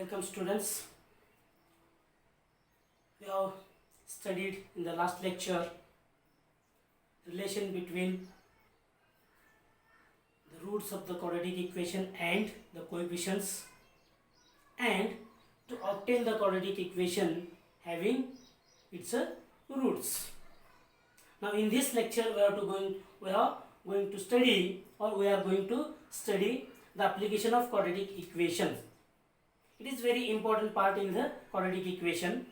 Welcome students. We have studied in the last lecture relation between the roots of the quadratic equation and the coefficients, and to obtain the quadratic equation having its roots. Now in this lecture we are going to study the application of quadratic equation. It is very important part in the quadratic equation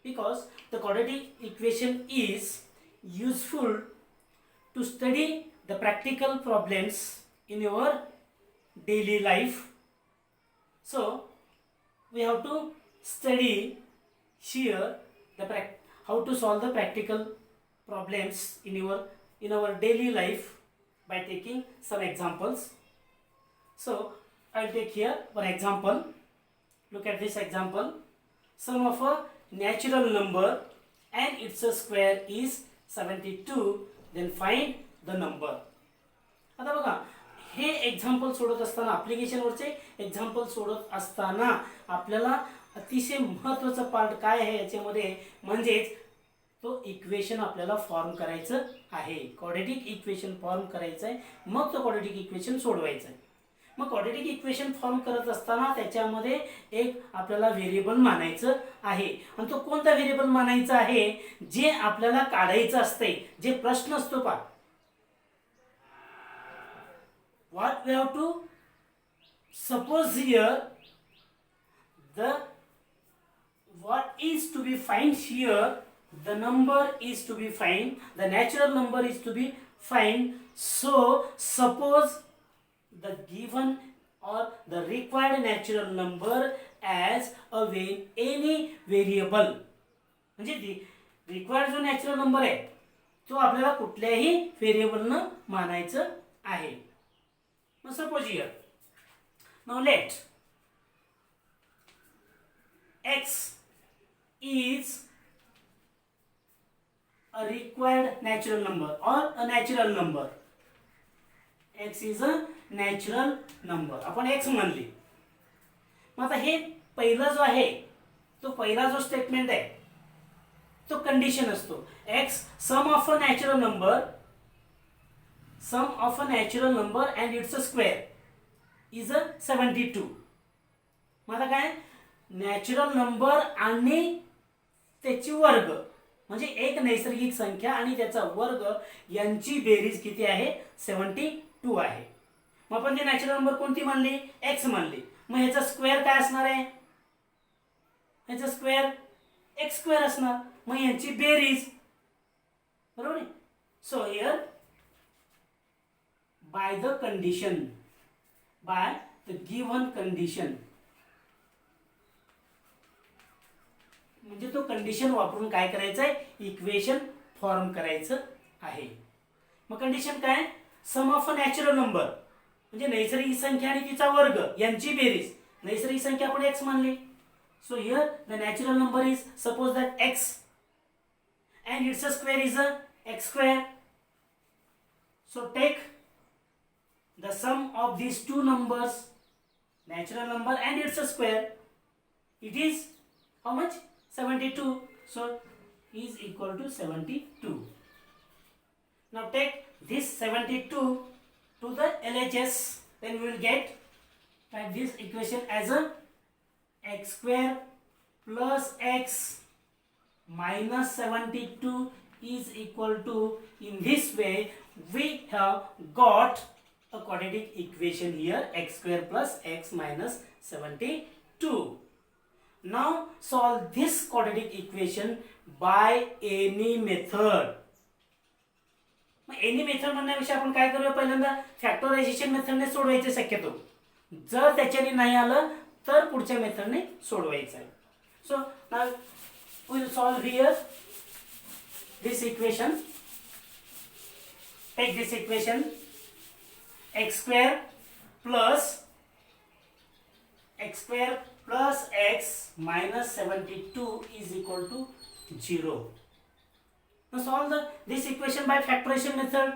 because the quadratic equation is useful to study the practical problems in your daily life. So we have to study here how to solve the practical problems in our daily life by taking some examples. So I will take here one example. Look at this example. Sum of a natural number and its square is 72. Then find the number. आता बघा हे example सोडत असताना ॲप्लिकेशनवरचे example सोडत असताना आपल्याला अतिशय महत्त्वाचा part काय आहे याच्यामध्ये म्हणजेच तो इक्वेशन आपल्याला फॉर्म करायचं आहे. क्वाड्रेटिक इक्वेशन फॉर्म करायचं आहे, मग तो क्वाड्रेटिक इक्वेशन सोडवायचं आहे. मग क्वाड्रेटिक इक्वेशन फॉर्म करत असताना त्याच्यामध्ये एक आपल्याला व्हेरिएबल मानायचं आहे. आणि तो कोणता व्हेरिएबल मानायचा आहे जे आपल्याला काढायचं असते, जे प्रश्न असतो पहा. What we have to suppose here, what is to be find here, the number is to be find, the natural number is to be find. So suppose the given or the required natural number as any variable. म्हणजे required जो natural number आहे तो आपल्याला कुठल्याही व्हेरिएबलनं मानायचं आहे. Now suppose here, now let x is a required natural number or a natural number. x is a natural number. आपण x म्हणली. मग आता हे पहिला जो आहे तो पहिला जो स्टेटमेंट आहे तो कंडिशन असतो. x sum of a natural number and its square is a 72. मग आता काय नॅचरल नंबर आणि त्याची वर्ग म्हणजे एक नैसर्गिक संख्या आणि त्याचा वर्ग यांची बेरीज किती आहे 72 आहे. मग आपण ती नॅचरल नंबर कोणती मानली x मानली. मग ह्याचा स्क्वेअर काय असणार आहे, ह्याचा स्क्वेअर x स्क्वेअर असणार. मग यांची बेरीज बरोबर आहे. So here by the given condition म्हणजे तो कंडिशन वापरून काय करायचं आहे इक्वेशन फॉर्म करायचं आहे. मग कंडिशन काय सम ऑफ अ नॅचरल नंबर म्हणजे नैसर्गिक संख्या आणि तिचा वर्ग यांची बेरीज. नैसर्गिक संख्या आपण x मानली. So here the natural number is suppose that x and its square is a x square. So take the sum of these two numbers, natural number and its square. It is how much 72. So is equal to 72. Now take this 72 to the LHS, then we will get this equation as a x square plus x minus 72 is equal to, in this way we have got a quadratic equation here, x square plus x minus 72. Now solve this quadratic equation by any method. Any method म्हणण्यापेक्षा आपण काय करूया पहिल्यांदा factorisation मेथडने सोडवायचे शक्यतो. जर त्याच्याने नाही आलं तर पुढच्या मेथडने सोडवायचं आहे. So now we will solve here this equation. Take this equation x square plus x minus 72 is equal to 0. Now solve this equation by factorization method.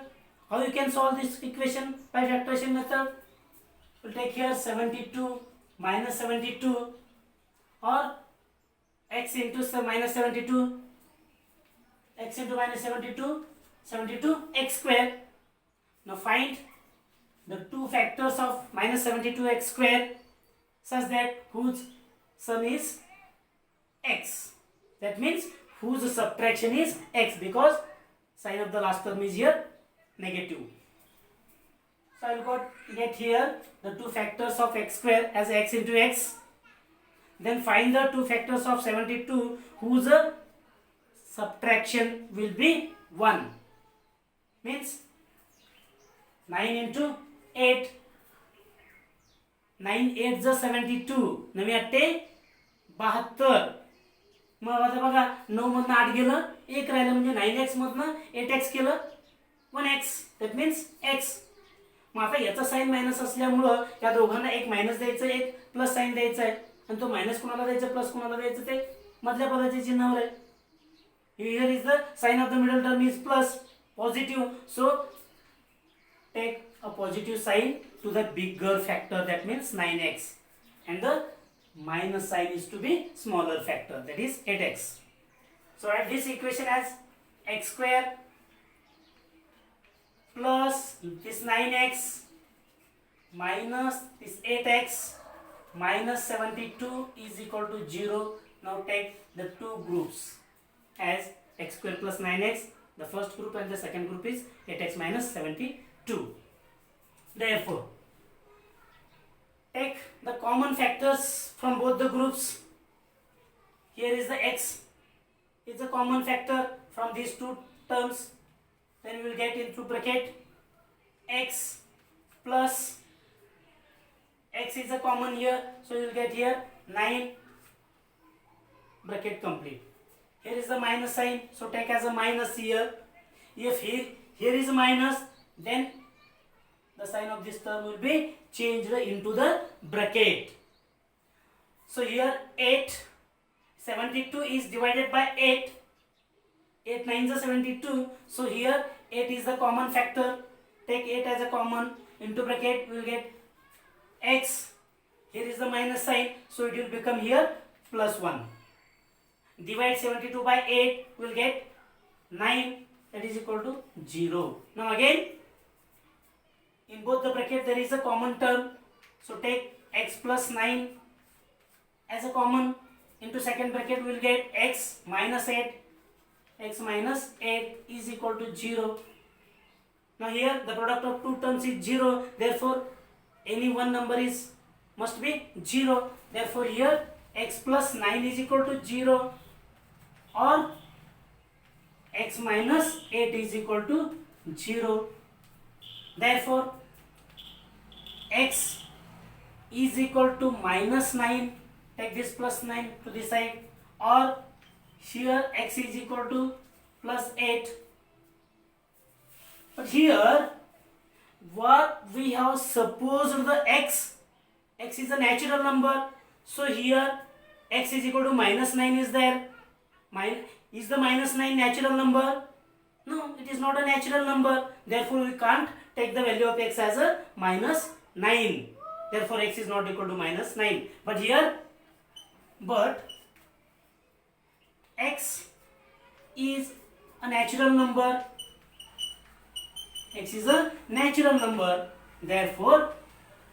How you can solve this equation by factorization method? We'll take here 72 minus 72 or x into minus 72, x into minus 72 x square. Now find the two factors of minus 72 x square such that whose sum is x. That means whose subtraction is x, because sign of the last term is here negative. So I will get here the two factors of x square as x into x. Then find the two factors of 72 whose subtraction will be 1. Means 9 into 8. 9 8 is 72. 9 8 72. मग आता बघा 9 मधनं 8 गेलं, 1 राहिलं म्हणजे 9x मधनं 8x केलं 1x. That means x. मग आता याचा साइन मायनस असल्यामुळं या दोघांना एक मायनस द्यायचं, एक प्लस साइन द्यायचं आहे. आणि तो मायनस कोणाला द्यायचा, प्लस कोणाला द्यायचं, ते मधल्या पदाच्या चिन्हावर आहे. Here is the sign of the middle term is plus, positive. So take a positive sign to the bigger factor, that means 9x, and the minus sign is to be smaller factor, that is 8x. So write this equation as x square plus this 9x minus this 8x minus 72 is equal to 0. Now take the two groups as x square plus 9x, the first group, and the second group is 8x minus 72. Therefore take the common factors from both the groups. Here is the x is a common factor from these two terms. Then we will get into bracket x plus x is a common here, so you will get here 9, bracket complete. Here is the minus sign, so take as a minus here. If here is a minus, then the sign of this term will be changed into the bracket. So here 8, 72 is divided by 8. 8 9 is 72. So here 8 is the common factor. Take 8 as a common, into bracket we will get x. Here is the minus sign, so it will become here plus 1. Divide 72 by 8, we will get 9, that is equal to 0. Now again, in both the bracket there is a common term, so take x plus 9 as a common, into second bracket we will get x minus 8. X minus 8 is equal to 0. Now here the product of two terms is 0, therefore any one number must be 0. Therefore here x plus 9 is equal to 0, or x minus 8 is equal to 0. Therefore x is equal to minus 9, take this plus 9 to the side, or here x is equal to plus 8. But here what we have supposed, the x is a natural number, so here x is equal to minus 9 is there. Is the minus 9 natural number? No, it is not a natural number. Therefore we can't take the value of x as a minus 9. Therefore x is not equal to minus 9. But x is a natural number. X is a natural number. Therefore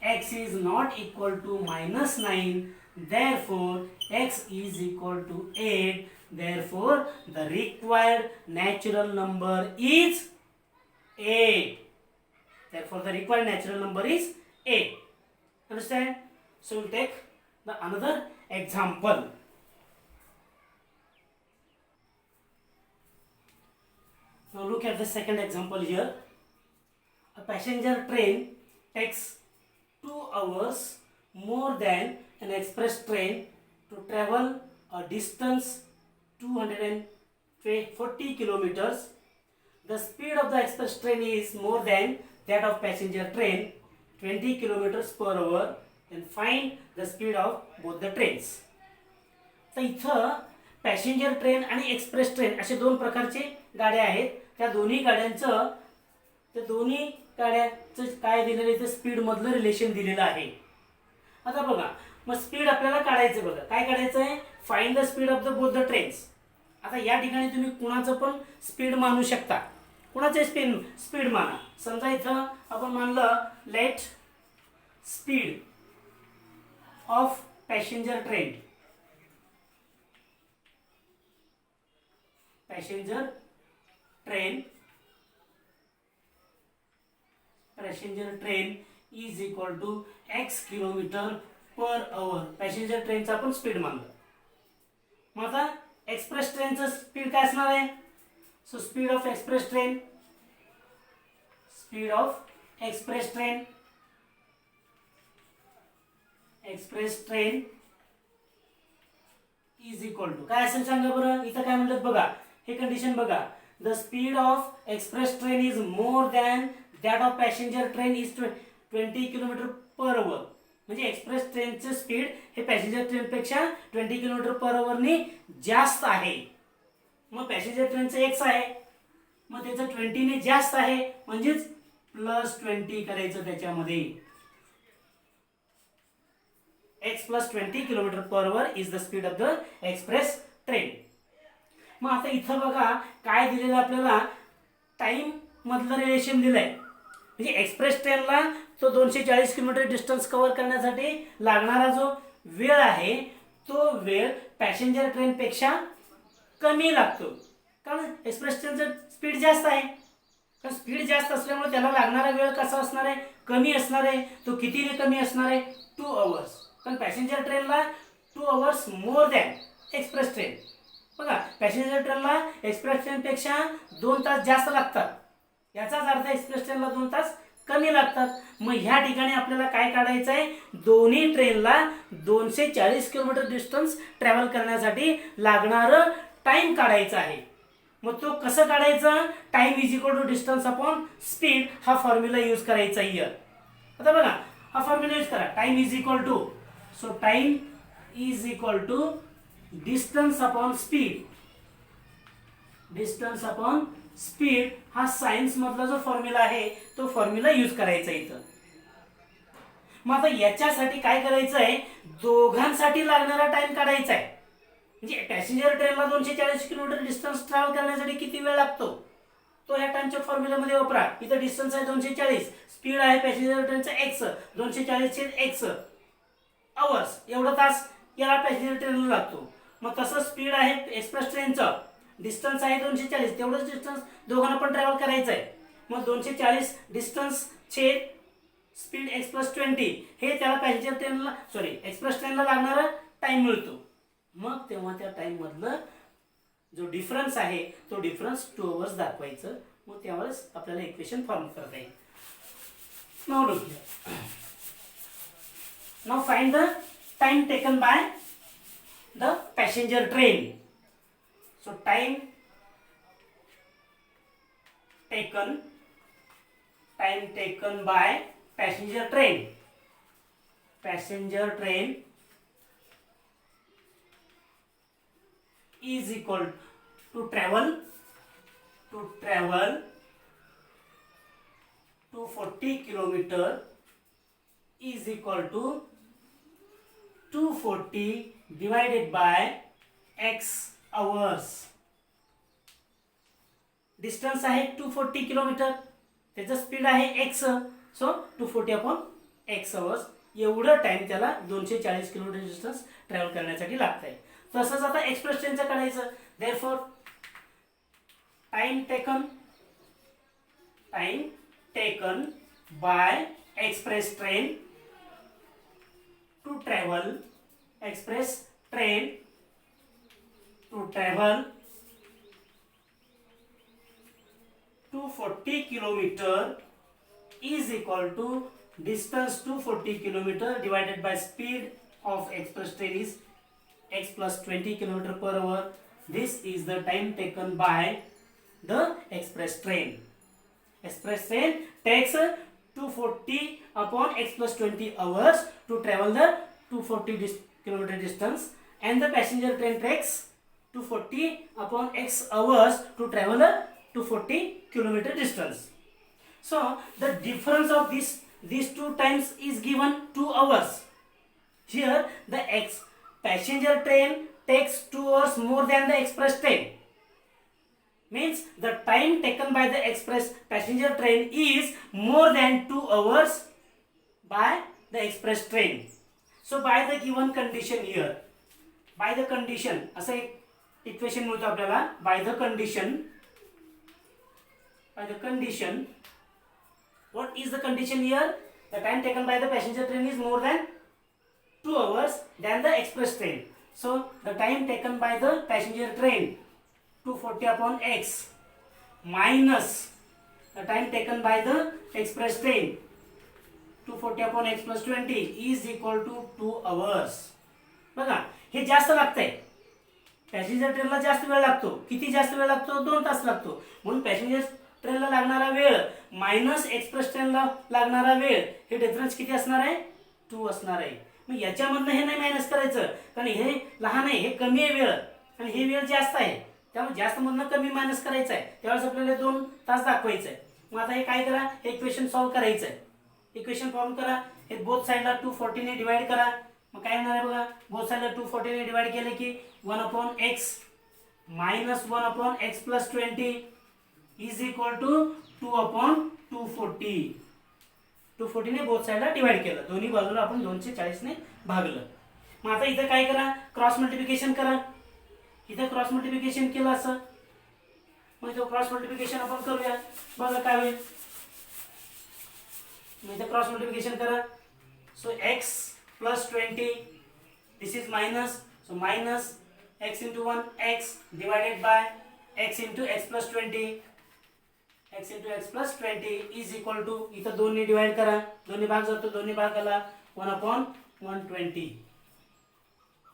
x is not equal to minus 9. Therefore x is equal to 8. Therefore the required natural number is 8. Therefore the required natural number is 8. Understand? So we'll take another example. Now look at the second example here. A passenger train takes 2 hours more than an express train to travel a distance 240 kilometers. The speed of the express train is more than that of passenger train, 20 kilometers per hour. Then find the speed of both the trains. तर इथं passenger train आणि express train असे दोन प्रकारचे गाड्या आहेत. त्या दोन्ही गाड्यांचं काय दिलेलं इथं स्पीड मधलं रिलेशन दिलेलं आहे. आता बघा, मग स्पीड आपल्याला काढायचं. बघा काय काढायचं आहे, find the speed of the both the trains. आता या ठिकाणी तुम्ही कुणाचं पण स्पीड मानू शकता. कुणाचे स्पीड माना. समजा इथं आपण मानलं let speed of passenger train. Passenger train is equal to x kilometre per hour. Passenger ट्रेनचा आपण स्पीड मानलं. मग आता एक्सप्रेस ट्रेनचं स्पीड काय असणार आहे. So speed of express train is equal to काय असेल सांगा बरं. इथं काय म्हणतात बघा, हे कंडिशन बघा. The speed of express train is more than that of passenger train is 20 kilometre per hour. म्हणजे एक्सप्रेस ट्रेनचे स्पीड हे पॅसेंजर ट्रेनपेक्षा 20 किलोमीटर पर आवरनी जास्त आहे. मग पॅसेंजर ट्रेनचं x आहे, मग त्याचं 20 ने जास्त आहे, म्हणजेच +20 करायचं त्याच्यामध्ये. x + 20 kilometre per hour is the speed of the express train. मग आता इथं बघा काय दिलेलं आपल्याला, टाइम मधलं रिलेशन दिलंय. म्हणजे एक्सप्रेस ट्रेनला तो 240 किलोमीटर डिस्टन्स कव्हर करण्यासाठी लागणारा जो वेळ आहे तो वेळ पॅसेंजर ट्रेनपेक्षा कमी लागतो. कारण एक्सप्रेस ट्रेनचं स्पीड जास्त आहे. कारण स्पीड जास्त असल्यामुळे त्याला लागणारा वेळ कसा असणार आहे, कमी असणार आहे. तो कितीने कमी असणार आहे, 2 आवर्स. पण पॅसेंजर ट्रेनला 2 hours more than express train. बघा पॅसेंजर ट्रेनला एक्सप्रेस ट्रेनपेक्षा 2 तास जास्त लागतात. याचाच अर्थ एक्सप्रेस ट्रेनला 2 तास कमी लागतात. मग ह्या ठिकाणी आपल्याला काय काढायचं आहे, दोन्ही ट्रेनला 240 किलोमीटर डिस्टन्स ट्रॅव्हल करण्यासाठी लागणारं टाइम काढायचं आहे. मग तो कसं काढायचं, time is equal to distance upon speed हा फॉर्म्युला यूज करायचा आहे. आता बघा हा फॉर्म्युला यूज करा. Time is equal to, so time is equal to distance upon speed. Distance upon speed हा सायन्स मधला जो फॉर्म्युला आहे तो फॉर्म्युला यूज करायचा इथं. मग आता याच्यासाठी काय करायचं आहे, दोघांसाठी लागणारा टाइम काढायचा आहे. म्हणजे पॅसेंजर ट्रेनला 240 किलोमीटर डिस्टन्स ट्रॅव्हल करण्यासाठी किती वेळ लागतो तो या टाइमच्या फॉर्म्युल्यामध्ये वापरा. इथं डिस्टन्स आहे 240, स्पीड आहे पॅसेंजर ट्रेनचा x, 240 x आवर्स, एवढा तास याला पॅसेंजर ट्रेनला लागतो. मग तसं स्पीड आहे एक्सप्रेस ट्रेनचं, डिस्टन्स आहे 240, तेवढंच डिस्टन्स दोघांना पण ट्रॅव्हल करायचं आहे. मग 240 डिस्टन्स छेद स्पीड x + 20 हे त्याला पॅसेंजर ट्रेनला एक्सप्रेस ट्रेनला लागणारा टाइम मिळतो. मग तेव्हा त्या टाइम मधलं जो डिफरन्स आहे तो डिफरन्स 2 आवर्स दाखवायचं. मग त्यावेळेस आपल्याला इक्वेशन फॉर्म करता येईल. Now look here. Now find the time taken by the passenger train. So time taken by passenger train is equal to travel 240 kilometer is equal to 240 divided by x hours. Distance आहे 240 kilometre, त्याचा speed आहे x, सो 240 upon x hours. एवढं time त्याला 240 kilometre distance travel करण्यासाठी लागत आहे. तसंच आता एक्सप्रेस ट्रेनचं काढायचं. Therefore time taken by express train to travel 240 kilometer is equal to distance 240 kilometer divided by speed of express train is x plus 20 kilometer per hour. This is the time taken by the express train. Express train takes 240 upon x plus 20 hours to travel the 240 kilometer distance, and the passenger train takes 240 upon x hours to travel a 240 kilometer distance. So the difference of these two times is given 2 hours. Here the passenger train takes 2 hours more than the express train. Means the time taken by the express passenger train is more than 2 hours by the express train. So by the given condition here, by the condition असं एक equation मिळतो आपल्याला. by the condition what is the condition here? The time taken by the passenger train is more than 2 hours than the express train. So the time taken by the passenger train 240 upon x minus the time taken by the express train 240 upon x plus 20 is equal to 2 hours. बघा हे जास्त लागतंय. Passenger ट्रेनला जास्त वेळ लागतो. किती जास्त वेळ लागतो? 2 तास लागतो. म्हणून पॅसेंजर ट्रेनला लागणारा वेळ मायनस एक्सप्रेस ट्रेनला लागणारा वेळ हे डिफरन्स किती असणार आहे? 2 असणार आहे. मग याच्यामधनं हे नाही मायनस करायचं कारण हे लहान आहे, हे कमी आहे वेळ आणि हे वेळ जास्त आहे. त्यामुळे जास्त मधनं कमी मायनस करायचं आहे. त्यावेळेस आपल्याला 2 तास दाखवायचं आहे. मग आता हे काय करा, हे इक्वेशन सॉल्व्ह करायचं आहे. इक्वेशन फॉर्म करा. हे बोथ साइडला 240 ने डिवाइड करा. मग काय होणार आहे बघा, बोथ साइडला 240 ने डिवाइड केले की 1 upon x minus 1 upon x plus 20 is equal to 2 upon 240. 240 ने बोथ साइडला डिवाइड केलं. दोन्ही बाजूला आपण 240 ने भागलं. मग आता इथं काय करा, क्रॉस मल्टिप्लिकेशन करा. इथं क्रॉस मल्टिप्लिकेशन केलं असं. मग इथं क्रॉस मल्टिप्लिकेशन आपण करूया. बघा काय होईल. मग इथं क्रॉस मल्टिप्लिकेशन करा. सो x plus 20 this is minus, so minus x into 1 x divided by x into x plus 20 x into x plus 20 is equal to इथं 2 ने डिवाइड करा. दोन्ही भाग जातो, दोन्ही भागाला 1 upon 120.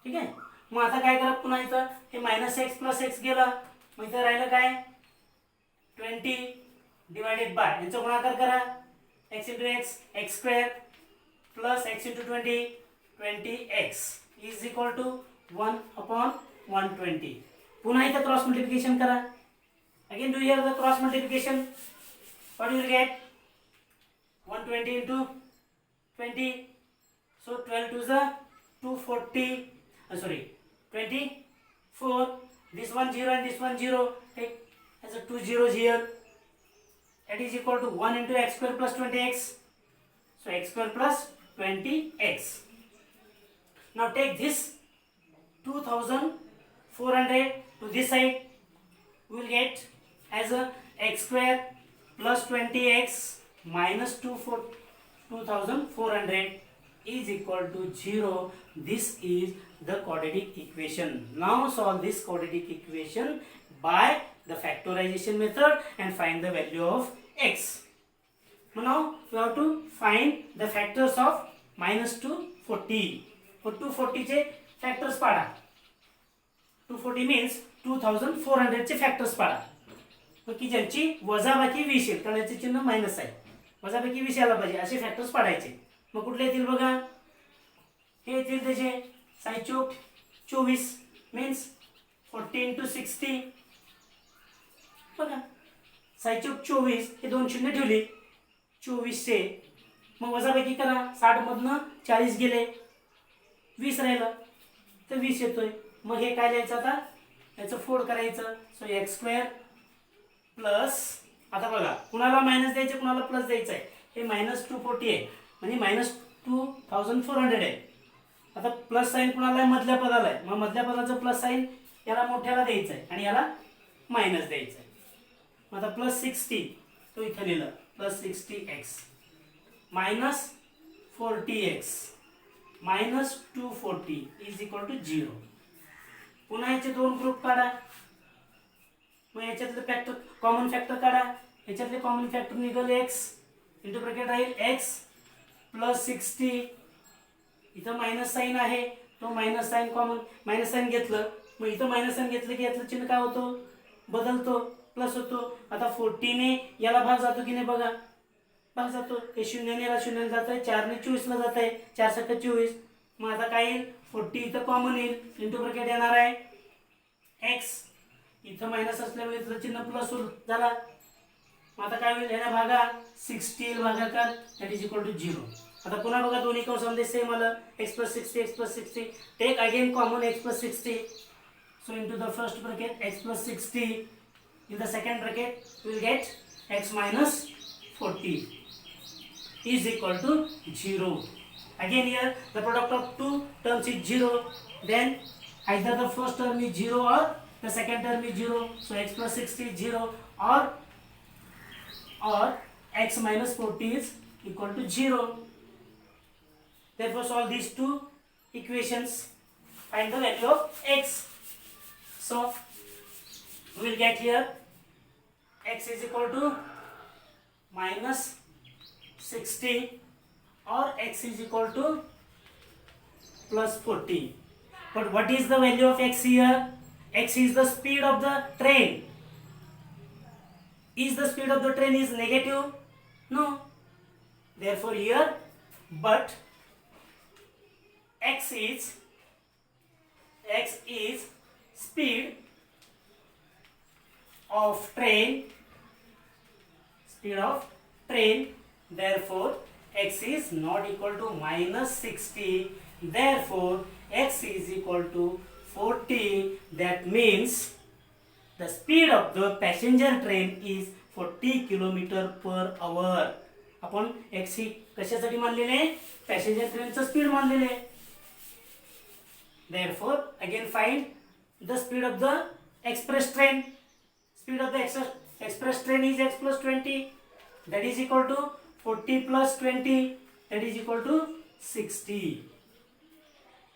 ठीक आहे. मग आता काय करा, पुन्हा इथं हे मायनस एक्स प्लस एक्स गेला. मग इथं राहिलं काय 20 डिवाइडेड बाय यांचा गुणाकार करा. x into x x square plus x into 20 20x is equal to 1 upon 120. पुन्हा इथं क्रॉस मल्टिप्लिकेशन करा. Again do here the cross multiplication. What you will get? 120 into 20. So 12 to the 240. Sorry, 24. This one 0 and this one 0. Take as a 2 zeros here. That is equal to 1 into x square plus 20x. So x square plus 20x. Now take this 2400 to this side. We will get as a x square plus 20x minus 2400 is equal to 0. This is the quadratic equation. Now solve this quadratic equation by the factorization method and find the value of x. Now we have to find the factors of minus 240. For 240 चे factors पाडा. 240 means 2400 चे factors पाडा. मग की ज्यांची वजाबाकी 20 येईल कारण याचे चिन्ह मायनस आहे. वजाबाकी 20 यायला पाहिजे असे फॅक्टर्स पाडायचे. मग कुठले येतील बघा, हे येतील त्याचे सायचोक 24 means 40 into 60. बघा सायचोक 24 हे 2 शून्य ठेवले 24 से. मग वजाबाकी करा. 60 मधनं 40 गेले 20 राहिलं तर 20 येतोय. मग हे काय लिहायचं आता, याचं फोड करायचं. सो एक्स स्क्वेअर प्लस, आता बघा कुणाला मायनस द्यायचं कुणाला प्लस द्यायचं आहे. हे मायनस 240 आहे म्हणजे मायनस 2400 आहे. आता प्लस साईन कुणाला आहे, मधल्या पदाला आहे. मग मधल्या पदाचं प्लस साईन याला मोठ्याला द्यायचं आहे आणि याला मायनस द्यायचं आहे. मग आता प्लस 60 तो इथं लिहिलं plus 60x minus 40x minus 240 is equal to 0. पुन्हा याचे 2 ग्रुप काढा. मग याच्यातले फॅक्टर कॉमन फॅक्टर काढा. याच्यातले कॉमन फॅक्टर निघाल x इंटू ब्रॅकेट राहील x प्लस 60. इथं मायनस साईन आहे तो minus sign common minus sign घेतलं. मग इथं मायनस साईन घेतलं की यातलं चिन्ह काय होतो, बदलतो, प्लस होतो. आता 40 ने याला भाग जातो की नाही बघा, भाग जातो. हे 0 ने याला 0 ने जात आहे, 4 ने 24 ला जात आहे, 4 7 24. मग आता काय येईल, 40 इथं कॉमन येईल इंटू ब्रॅकेट येणार आहे x. इथं मायनस असल्यामुळे इथलं चिन्ह प्लस झाला. मग आता काय होईल, याला भागा 60 भागाकार दॅट इज इक्वल टू 0. आता पुन्हा बघा दोन्ही कंसामध्ये सेम आलं x plus 60 x plus 60. Take again common x plus 60. So into the first bracket x plus 60, in the second bracket we will get x minus 40 is equal to 0. Again here the product of two terms is 0, then either the first term is 0 or the second term is 0. So x plus 60 is 0 or x minus 40 is equal to 0. Therefore solve these two equations, find the value of x. So we will get here x is equal to minus 60 or x is equal to plus 40. But what is the value of x here? X is the speed of the train. Is the speed of the train is negative? No. Therefore here, but x is speed of train. Therefore x is not equal to minus 60. Therefore x is equal to 40. That means the speed of the passenger train is 40 km/h. आपण x ही कशासाठी मानलेले? Passenger ट्रेनचं speed मानलेले. Therefore again find the speed of the express train. Speed of the express train is x plus 20, that is equal to 40 plus 20, that is equal to 60.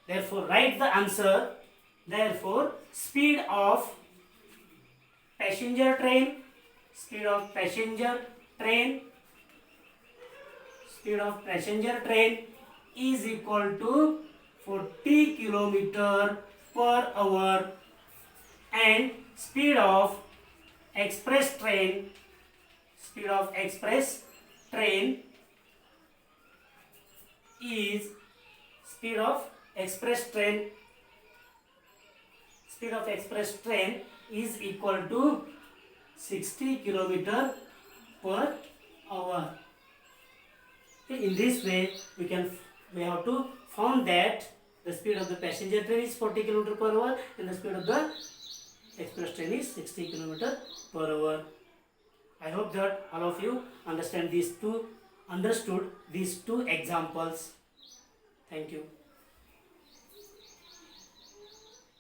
Therefore write the answer. Therefore speed of passenger train is equal to 40 km/h and speed of express train is equal to 60 km/h. In this way we have to found that the speed of the passenger train is 40 km/h and the speed of the express train is 60 km/h. I hope that all of you understood these two examples. Thank you.